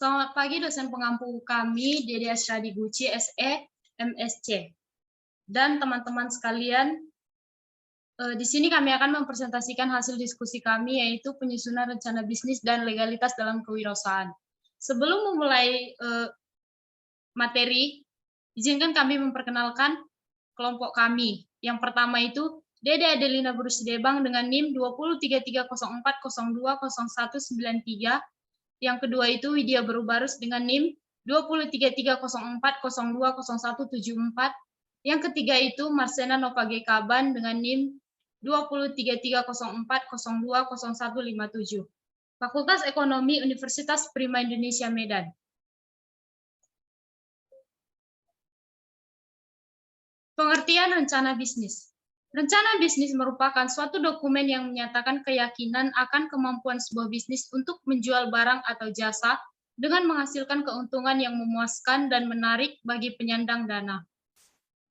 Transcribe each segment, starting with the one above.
Selamat pagi dosen pengampu kami, Dede Asyadi Guci, SE, MSc. Dan teman-teman sekalian, di sini kami akan mempresentasikan hasil diskusi kami, yaitu penyusunan rencana bisnis dan legalitas dalam kewirausahaan. Sebelum memulai materi, izinkan kami memperkenalkan kelompok kami. Yang pertama itu, Dede Adelina Brusidebang dengan NIM 203304020193. Yang kedua itu Widya Berubarus dengan NIM 203304020174. Yang ketiga itu Marsena Nova Gekaban dengan NIM 203304020157. Fakultas Ekonomi Universitas Prima Indonesia Medan. Pengertian rencana bisnis. Rencana bisnis merupakan suatu dokumen yang menyatakan keyakinan akan kemampuan sebuah bisnis untuk menjual barang atau jasa dengan menghasilkan keuntungan yang memuaskan dan menarik bagi penyandang dana.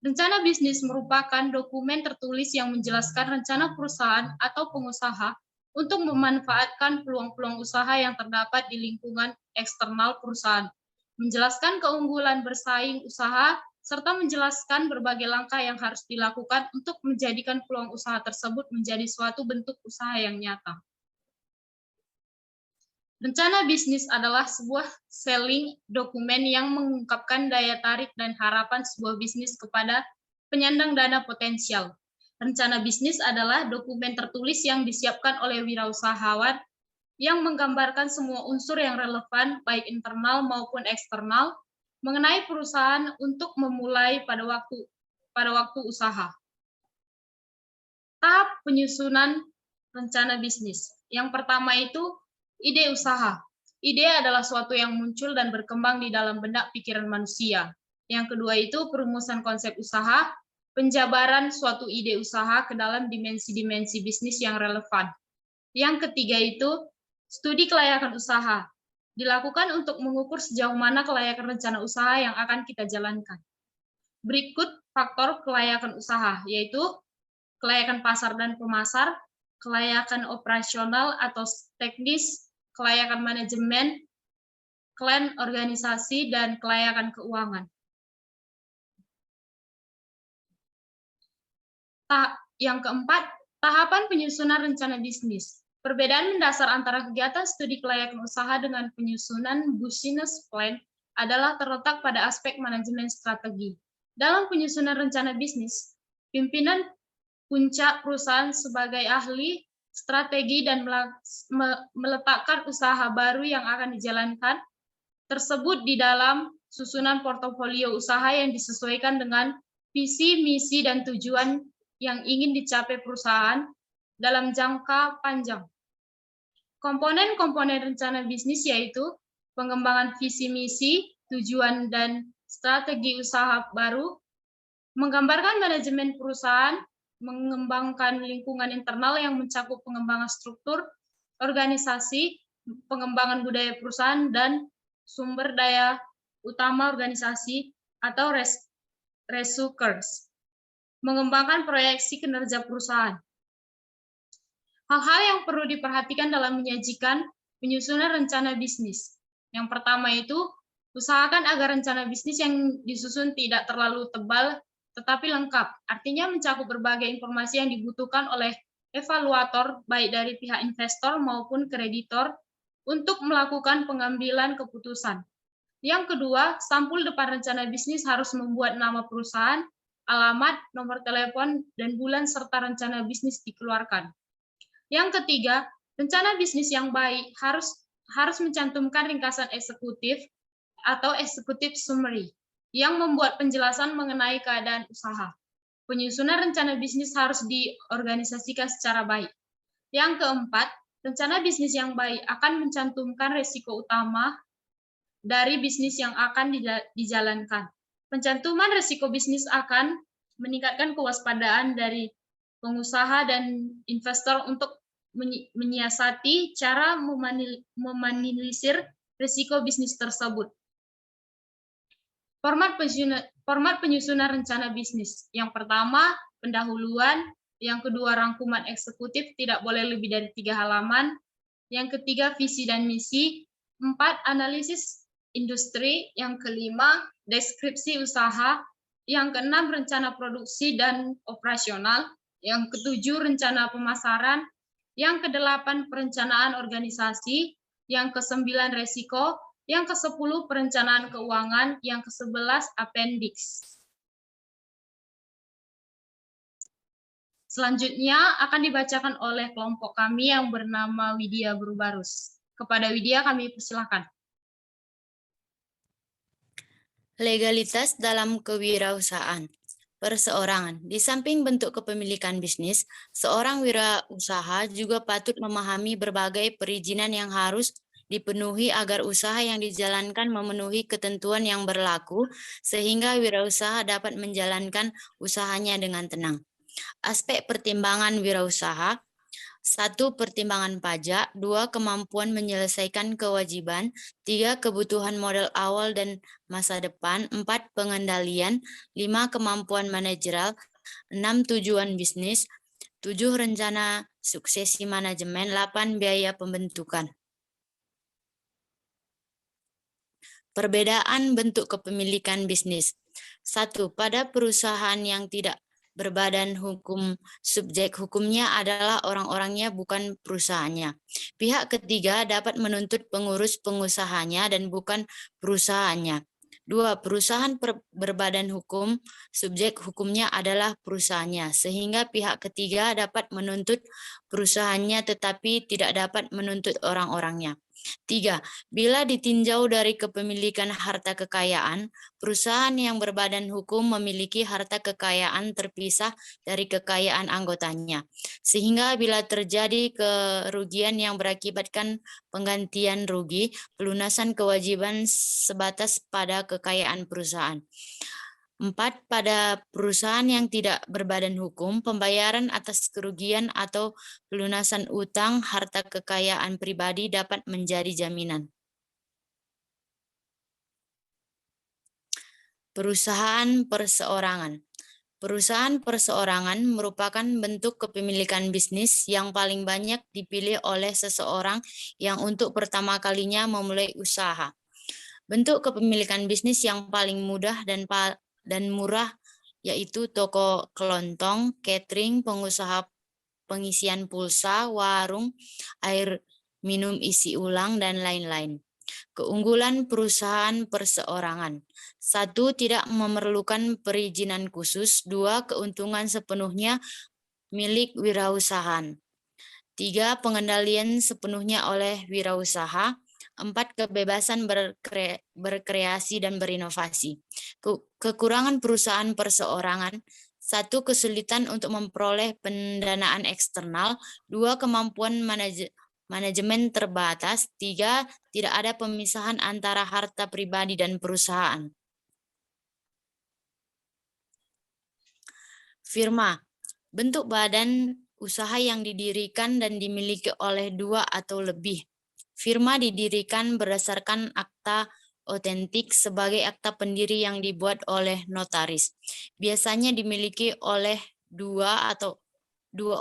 Rencana bisnis merupakan dokumen tertulis yang menjelaskan rencana perusahaan atau pengusaha untuk memanfaatkan peluang-peluang usaha yang terdapat di lingkungan eksternal perusahaan, menjelaskan keunggulan bersaing usaha, serta menjelaskan berbagai langkah yang harus dilakukan untuk menjadikan peluang usaha tersebut menjadi suatu bentuk usaha yang nyata. Rencana bisnis adalah sebuah selling dokumen yang mengungkapkan daya tarik dan harapan sebuah bisnis kepada penyandang dana potensial. Rencana bisnis adalah dokumen tertulis yang disiapkan oleh wirausahawan yang menggambarkan semua unsur yang relevan, baik internal maupun eksternal, mengenai perusahaan untuk memulai pada waktu usaha. Tahap penyusunan rencana bisnis. Yang pertama itu ide usaha. Ide adalah suatu yang muncul dan berkembang di dalam benak pikiran manusia. Yang kedua itu perumusan konsep usaha, penjabaran suatu ide usaha ke dalam dimensi-dimensi bisnis yang relevan. Yang ketiga itu studi kelayakan usaha. Dilakukan untuk mengukur sejauh mana kelayakan rencana usaha yang akan kita jalankan. Berikut faktor kelayakan usaha, yaitu kelayakan pasar dan pemasar, kelayakan operasional atau teknis, kelayakan manajemen, klaim organisasi, dan kelayakan keuangan. Yang keempat, tahapan penyusunan rencana bisnis. Perbedaan mendasar antara kegiatan studi kelayakan usaha dengan penyusunan business plan adalah terletak pada aspek manajemen strategi. Dalam penyusunan rencana bisnis, pimpinan puncak perusahaan sebagai ahli strategi dan meletakkan usaha baru yang akan dijalankan tersebut di dalam susunan portofolio usaha yang disesuaikan dengan visi, misi, dan tujuan yang ingin dicapai perusahaan dalam jangka panjang. Komponen-komponen rencana bisnis yaitu pengembangan visi misi, tujuan, dan strategi usaha baru, menggambarkan manajemen perusahaan, mengembangkan lingkungan internal yang mencakup pengembangan struktur, organisasi, pengembangan budaya perusahaan, dan sumber daya utama organisasi atau resources, mengembangkan proyeksi kinerja perusahaan. Hal-hal yang perlu diperhatikan dalam menyajikan penyusunan rencana bisnis. Yang pertama itu, usahakan agar rencana bisnis yang disusun tidak terlalu tebal, tetapi lengkap. Artinya mencakup berbagai informasi yang dibutuhkan oleh evaluator, baik dari pihak investor maupun kreditor, untuk melakukan pengambilan keputusan. Yang kedua, sampul depan rencana bisnis harus membuat nama perusahaan, alamat, nomor telepon, dan bulan serta rencana bisnis dikeluarkan. Yang ketiga, rencana bisnis yang baik harus mencantumkan ringkasan eksekutif atau executive summary yang membuat penjelasan mengenai keadaan usaha. Penyusunan rencana bisnis harus diorganisasikan secara baik. Yang keempat, rencana bisnis yang baik akan mencantumkan risiko utama dari bisnis yang akan dijalankan. Pencantuman risiko bisnis akan meningkatkan kewaspadaan dari pengusaha dan investor untuk menyiasati cara meminimalisir risiko bisnis tersebut. Format penyusunan rencana bisnis. Yang pertama, pendahuluan. Yang kedua, rangkuman eksekutif tidak boleh lebih dari 3 halaman. Yang ketiga, visi dan misi. 4, analisis industri, yang kelima, deskripsi usaha, yang keenam, rencana produksi dan operasional, yang ketujuh, rencana pemasaran, yang kedelapan, perencanaan organisasi, yang kesembilan, resiko, yang kesepuluh, perencanaan keuangan, yang kesebelas, appendix. Selanjutnya akan dibacakan oleh kelompok kami yang bernama Widya Berubarus. Kepada Widya kami persilahkan. Legalitas dalam kewirausahaan. Perseorangan. Di samping bentuk kepemilikan bisnis, seorang wirausaha juga patut memahami berbagai perizinan yang harus dipenuhi agar usaha yang dijalankan memenuhi ketentuan yang berlaku, sehingga wirausaha dapat menjalankan usahanya dengan tenang. Aspek pertimbangan wirausaha. 1. Pertimbangan pajak. 2. Kemampuan menyelesaikan kewajiban. 3. Kebutuhan modal awal dan masa depan. 4. Pengendalian. 5. Kemampuan manajerial. 6. Tujuan bisnis. 7. Rencana suksesi manajemen. 8. Biaya pembentukan. Perbedaan bentuk kepemilikan bisnis. 1. Pada perusahaan yang tidak berbadan hukum, subjek hukumnya adalah orang-orangnya, bukan perusahaannya. Pihak ketiga dapat menuntut pengurus pengusahanya dan bukan perusahaannya. 2. Perusahaan berbadan hukum, subjek hukumnya adalah perusahaannya, sehingga pihak ketiga dapat menuntut perusahaannya tetapi tidak dapat menuntut orang-orangnya. 3. Bila ditinjau dari kepemilikan harta kekayaan, perusahaan yang berbadan hukum memiliki harta kekayaan terpisah dari kekayaan anggotanya, sehingga bila terjadi kerugian yang berakibatkan penggantian rugi, pelunasan kewajiban sebatas pada kekayaan perusahaan. 4. Pada perusahaan yang tidak berbadan hukum, pembayaran atas kerugian atau pelunasan utang harta kekayaan pribadi dapat menjadi jaminan. Perusahaan perseorangan. Perusahaan perseorangan merupakan bentuk kepemilikan bisnis yang paling banyak dipilih oleh seseorang yang untuk pertama kalinya memulai usaha. Bentuk kepemilikan bisnis yang paling mudah dan murah yaitu toko kelontong, catering, pengusaha pengisian pulsa, warung, air minum isi ulang, dan lain-lain. Keunggulan perusahaan perseorangan. 1. Tidak memerlukan perizinan khusus. 2. Keuntungan sepenuhnya milik wirausahaan. 3. Pengendalian sepenuhnya oleh wirausaha. 4. Kebebasan berkreasi dan berinovasi. Kekurangan perusahaan perseorangan. 1. Kesulitan untuk memperoleh pendanaan eksternal. 2. Kemampuan manajemen terbatas. 3. Tidak ada pemisahan antara harta pribadi dan perusahaan. Firma. Bentuk badan usaha yang didirikan dan dimiliki oleh dua atau lebih. Firma didirikan berdasarkan akta otentik sebagai akta pendiri yang dibuat oleh notaris. Biasanya dimiliki oleh dua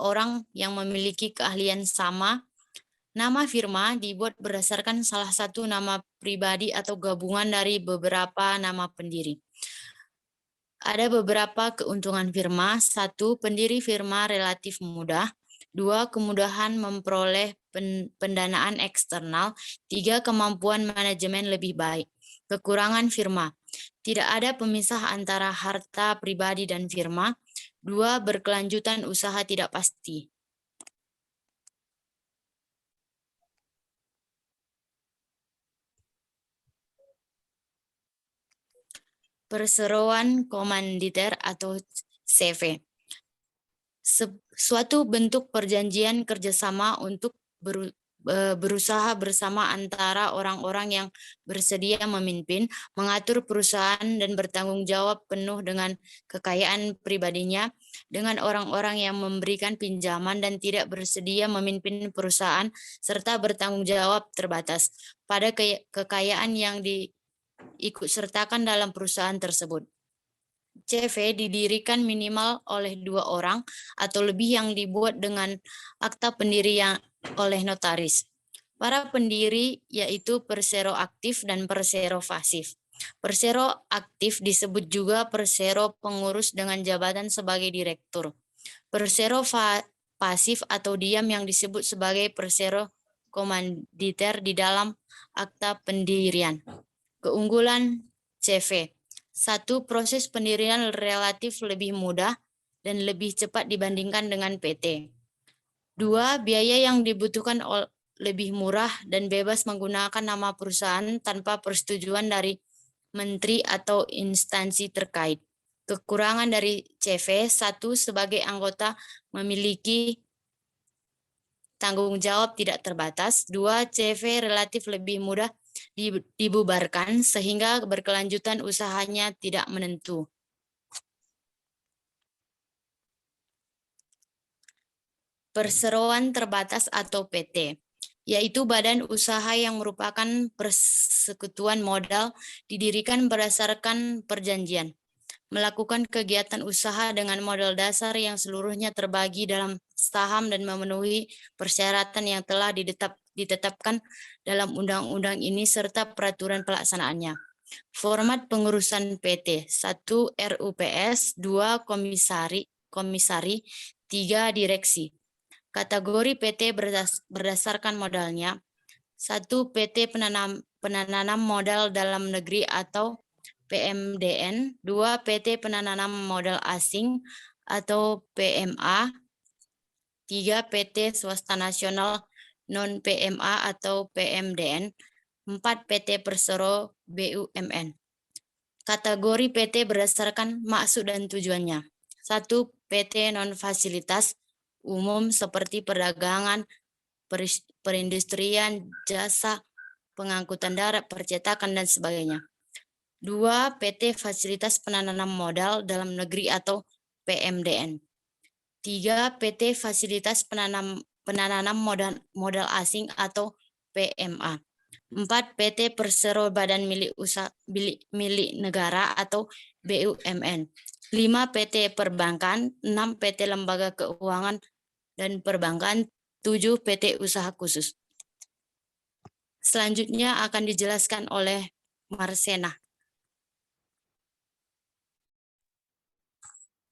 orang yang memiliki keahlian sama. Nama firma dibuat berdasarkan salah satu nama pribadi atau gabungan dari beberapa nama pendiri. Ada beberapa keuntungan firma. 1. Pendiri firma relatif mudah. 2. Kemudahan memperoleh pendanaan eksternal. 3. Kemampuan manajemen lebih baik. Kekurangan firma. Tidak ada pemisah antara harta pribadi dan firma. 2. Berkelanjutan usaha tidak pasti. Perseroan komanditer atau CV. Suatu bentuk perjanjian kerjasama untuk berusaha bersama antara orang-orang yang bersedia memimpin, mengatur perusahaan dan bertanggung jawab penuh dengan kekayaan pribadinya dengan orang-orang yang memberikan pinjaman dan tidak bersedia memimpin perusahaan serta bertanggung jawab terbatas pada kekayaan yang diikutsertakan dalam perusahaan tersebut. CV didirikan minimal oleh 2 orang atau lebih yang dibuat dengan akta pendiri yang oleh notaris. Para pendiri yaitu persero aktif dan persero pasif. Persero aktif disebut juga persero pengurus dengan jabatan sebagai direktur. Persero pasif atau diam yang disebut sebagai persero komanditer di dalam akta pendirian. Keunggulan CV. 1. Proses pendirian relatif lebih mudah dan lebih cepat dibandingkan dengan PT. 2. Biaya yang dibutuhkan lebih murah dan bebas menggunakan nama perusahaan tanpa persetujuan dari menteri atau instansi terkait. Kekurangan dari CV. 1. Sebagai anggota memiliki tanggung jawab tidak terbatas. 2. CV relatif lebih mudah dibubarkan sehingga berkelanjutan usahanya tidak menentu. Perseroan terbatas atau PT, yaitu badan usaha yang merupakan persekutuan modal didirikan berdasarkan perjanjian, melakukan kegiatan usaha dengan modal dasar yang seluruhnya terbagi dalam saham dan memenuhi persyaratan yang telah ditetapkan dalam undang-undang ini serta peraturan pelaksanaannya. Format pengurusan PT: 1. RUPS, 2. Komisari, 3. Direksi. Kategori PT berdasarkan modalnya: 1. PT penanam modal dalam negeri atau PMDN, 2. PT penanam modal asing atau PMA, 3. PT swasta nasional non-PMA atau PMDN, 4. PT persero BUMN. Kategori PT berdasarkan maksud dan tujuannya: 1. PT non-fasilitas umum seperti perdagangan, perindustrian, jasa, pengangkutan darat, percetakan, dan sebagainya. 2. PT fasilitas penanam modal dalam negeri atau PMDN. 3. PT fasilitas penanam modal asing atau PMA. 4. PT persero badan milik negara atau BUMN. 5. PT perbankan. 6. PT lembaga keuangan dan perbankan. 7. PT usaha khusus. Selanjutnya akan dijelaskan oleh Marsena.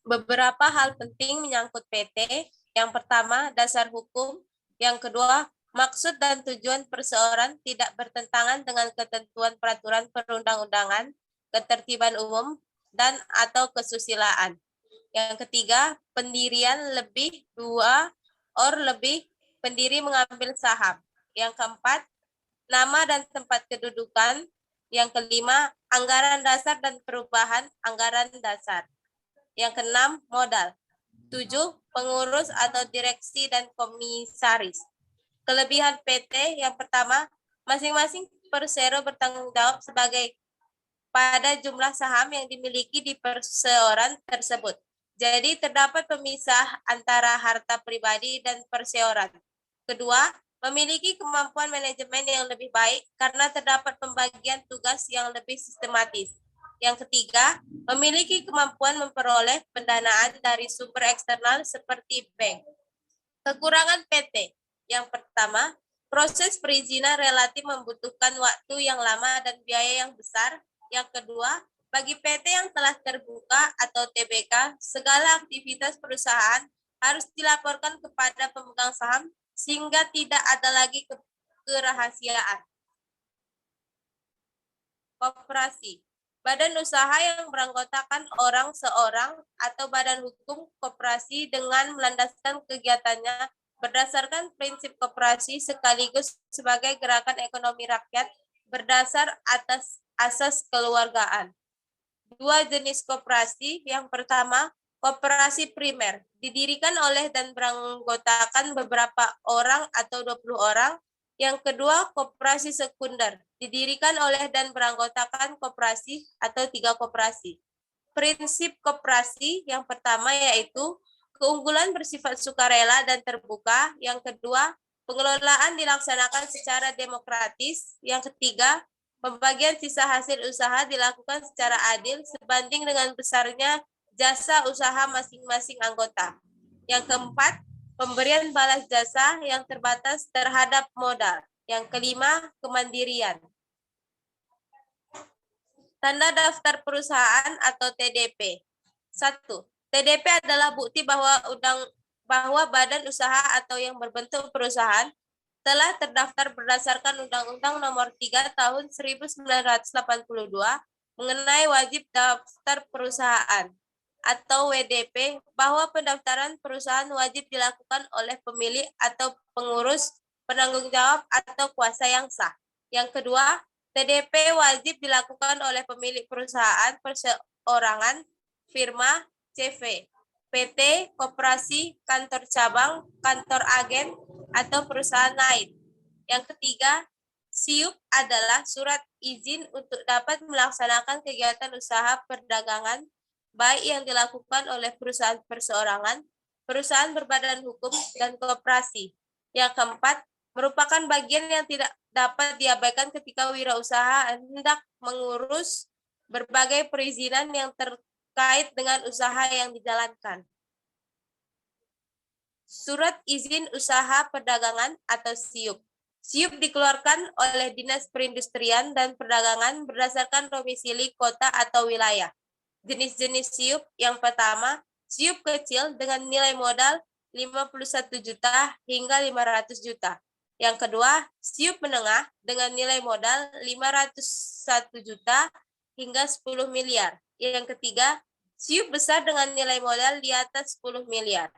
Beberapa hal penting menyangkut PT. Yang pertama, dasar hukum. Yang kedua, maksud dan tujuan perseorangan tidak bertentangan dengan ketentuan peraturan perundang-undangan, ketertiban umum, dan atau kesusilaan. Yang ketiga, pendirian lebih 2 lebih pendiri mengambil saham. Yang keempat, nama dan tempat kedudukan. Yang kelima, anggaran dasar dan perubahan anggaran dasar. Yang keenam, modal. 7. Pengurus atau direksi dan komisaris. Kelebihan PT yang pertama, masing-masing persero bertanggung jawab sebagai pada jumlah saham yang dimiliki di perseorangan tersebut. Jadi terdapat pemisah antara harta pribadi dan perseorangan. Kedua, memiliki kemampuan manajemen yang lebih baik karena terdapat pembagian tugas yang lebih sistematis. Yang ketiga, memiliki kemampuan memperoleh pendanaan dari sumber eksternal seperti bank. Kekurangan PT. Yang pertama, proses perizinan relatif membutuhkan waktu yang lama dan biaya yang besar. Yang kedua, bagi PT yang telah terbuka atau TBK, segala aktivitas perusahaan harus dilaporkan kepada pemegang saham sehingga tidak ada lagi kerahasiaan. Koperasi. Badan usaha yang beranggotakan orang seorang atau badan hukum koperasi dengan melandaskan kegiatannya berdasarkan prinsip koperasi sekaligus sebagai gerakan ekonomi rakyat berdasar atas asas kekeluargaan. 2 jenis koperasi. Yang pertama, koperasi primer, didirikan oleh dan beranggotakan beberapa orang atau 20 orang. Yang kedua, koperasi sekunder, didirikan oleh dan beranggotakan koperasi atau 3 koperasi. Prinsip koperasi yang pertama yaitu keunggulan bersifat sukarela dan terbuka. Yang kedua, pengelolaan dilaksanakan secara demokratis. Yang ketiga, pembagian sisa hasil usaha dilakukan secara adil sebanding dengan besarnya jasa usaha masing-masing anggota. Yang keempat, pemberian balas jasa yang terbatas terhadap modal. Yang kelima, kemandirian. Tanda daftar perusahaan atau TDP. 1. TDP adalah bukti bahwa badan usaha atau yang berbentuk perusahaan telah terdaftar berdasarkan Undang-Undang Nomor 3 Tahun 1982 mengenai wajib daftar perusahaan atau WDP, bahwa pendaftaran perusahaan wajib dilakukan oleh pemilik atau pengurus, penanggung jawab atau kuasa yang sah. Yang kedua, TDP wajib dilakukan oleh pemilik perusahaan, perseorangan, firma, CV, PT, koperasi, kantor cabang, kantor agen, atau perusahaan lain. Yang ketiga, SIUP adalah surat izin untuk dapat melaksanakan kegiatan usaha perdagangan, baik yang dilakukan oleh perusahaan perseorangan, perusahaan berbadan hukum, dan koperasi. Yang keempat, merupakan bagian yang tidak dapat diabaikan ketika wirausaha hendak mengurus berbagai perizinan yang terkait dengan usaha yang dijalankan. Surat izin usaha perdagangan atau SIUP. SIUP dikeluarkan oleh Dinas Perindustrian dan Perdagangan berdasarkan domisili kota atau wilayah. Jenis-jenis SIUP yang pertama, SIUP kecil dengan nilai modal 51 juta hingga 500 juta. Yang kedua, SIUP menengah dengan nilai modal 501 juta hingga 10 miliar. Yang ketiga, SIUP besar dengan nilai modal di atas 10 miliar.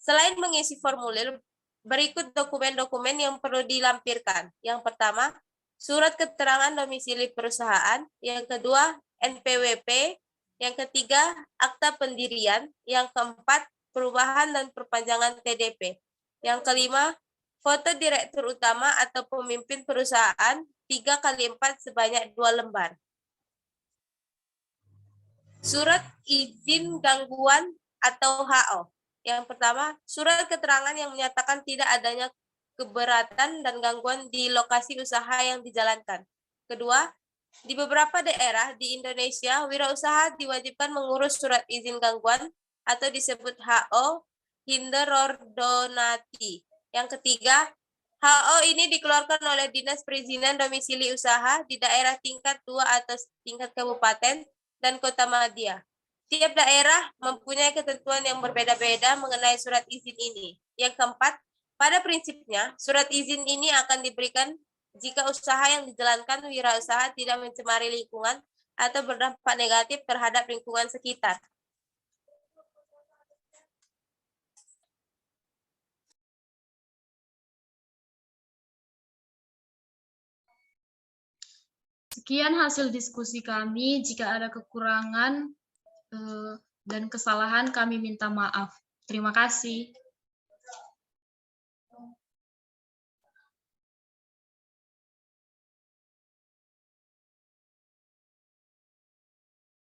Selain mengisi formulir, berikut dokumen-dokumen yang perlu dilampirkan. Yang pertama, surat keterangan domisili perusahaan. Yang kedua, NPWP. Yang ketiga, akta pendirian. Yang keempat, perubahan dan perpanjangan TDP. Yang kelima, foto direktur utama atau pemimpin perusahaan 3x4 sebanyak 2 lembar. Surat izin gangguan atau HO. Yang pertama, surat keterangan yang menyatakan tidak adanya keberatan dan gangguan di lokasi usaha yang dijalankan. Kedua, di beberapa daerah di Indonesia, wirausaha diwajibkan mengurus surat izin gangguan atau disebut HO Hinderordonati. Yang ketiga, HO ini dikeluarkan oleh Dinas Perizinan Domisili Usaha di daerah tingkat 2 atau tingkat kabupaten dan kota madya. Tiap daerah mempunyai ketentuan yang berbeda-beda mengenai surat izin ini. Yang keempat, pada prinsipnya, surat izin ini akan diberikan jika usaha yang dijalankan wirausaha tidak mencemari lingkungan atau berdampak negatif terhadap lingkungan sekitar. Sekian hasil diskusi kami. Jika ada kekurangan dan kesalahan, kami minta maaf. Terima kasih.